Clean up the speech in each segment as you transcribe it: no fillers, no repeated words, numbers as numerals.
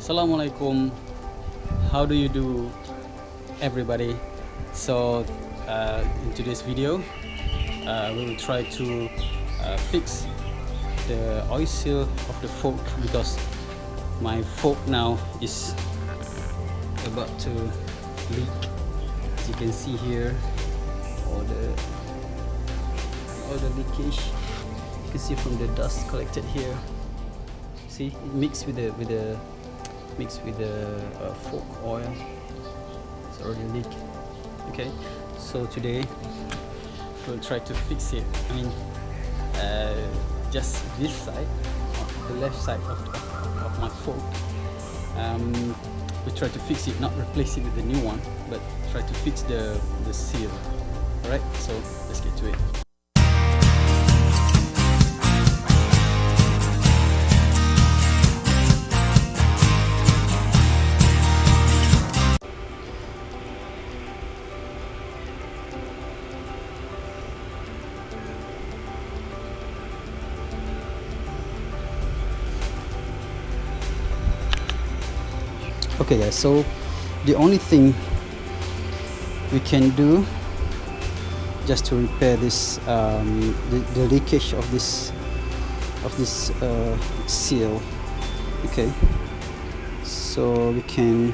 Assalamualaikum. How do you do, everybody? So in today's video we will try to fix the oil seal of the fork, because my fork now is about to leak. As you can see here, all the leakage. You can see from the dust collected here. See, it mixed with the fork oil. It's already leaked. Okay, so today we'll try to fix it. I mean, just this side, the left side of my fork. We try to fix it, not replace it with the new one, but try to fix the seal. Alright, so let's get to it. Okay guys, so the only thing we can do just to repair this the leakage of this seal, okay, so we can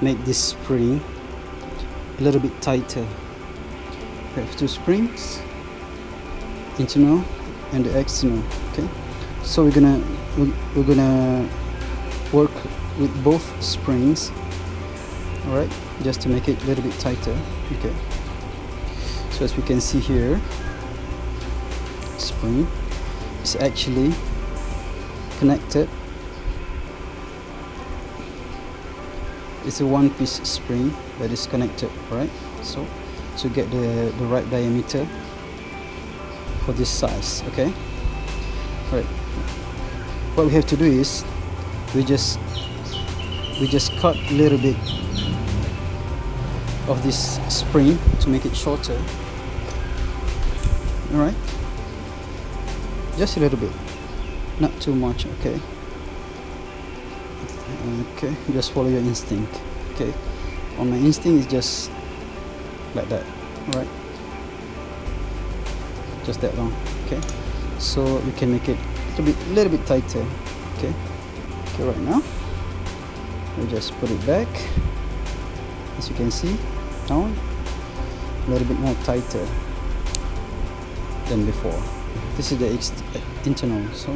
make this spring a little bit tighter. We have two springs, internal and the external. Okay, so we're gonna work with both springs, all right, just to make it a little bit tighter. Okay, so as we can see here, spring is actually connected. It's a one-piece spring that is connected, right? So to get the right diameter for this size. Okay, all right, what we have to do is we just cut a little bit of this spring to make it shorter. All right, just a little bit, not too much. Okay, just follow your instinct. Okay, on my instinct is just like that. All right, just that long. Okay, so you can make it a little bit tighter. Okay, right now we just put it back. As you can see now, a little bit more tighter than before. This is the internal, so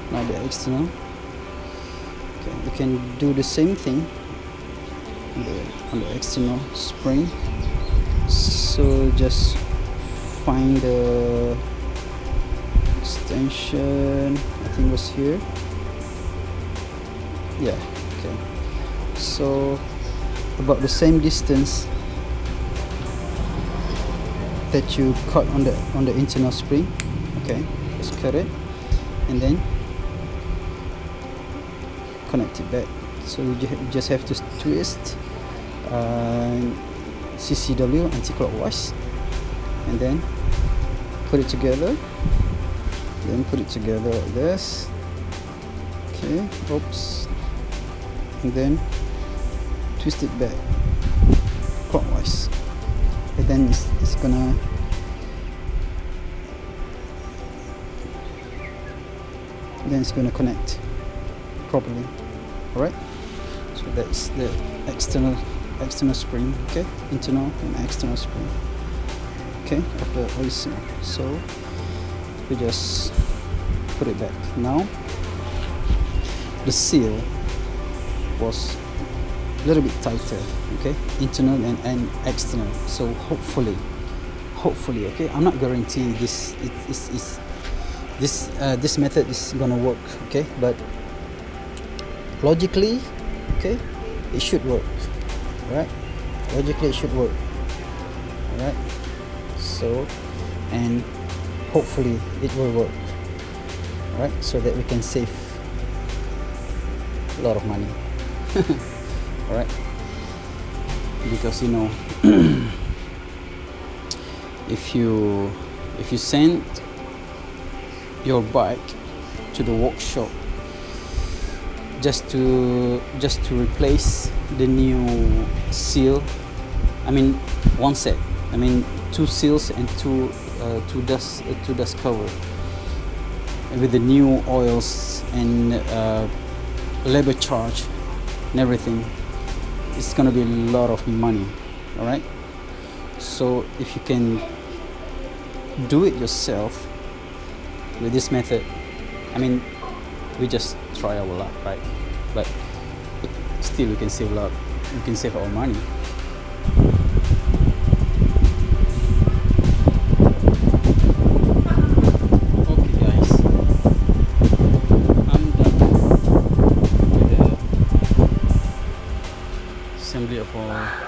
now the external. Okay, you can do the same thing on the external spring. So just find the extension, I think it was here. Yeah, okay, so about the same distance that you cut on the internal spring. Okay, just cut it and then connect it back. So you just have to twist CCW anti-clockwise and then put it together, like this. Okay, oops, and then twist it back clockwise, and then it's gonna connect properly. All right, so that's the external spring. Okay, internal and external spring, okay, of the oil seal. So we just put it back. Now the seal was a little bit tighter, okay, internal and external. So hopefully, okay, I'm not guaranteeing this this method is gonna work, okay, but logically, okay, it should work, right? Logically it should work. All right, so and hopefully it will work. All right, so that we can save a lot of money. All right, because you know if you send your bike to the workshop just to replace the new seal. I mean, one set. I mean, 2 seals and two dust cover with the new oils and labor charge and everything. It's gonna be a lot of money. All right. So if you can do it yourself with this method, I mean, we just try our luck, right? But still, we can save a lot. We can save our money. Okay, guys, I'm done with the assembly of our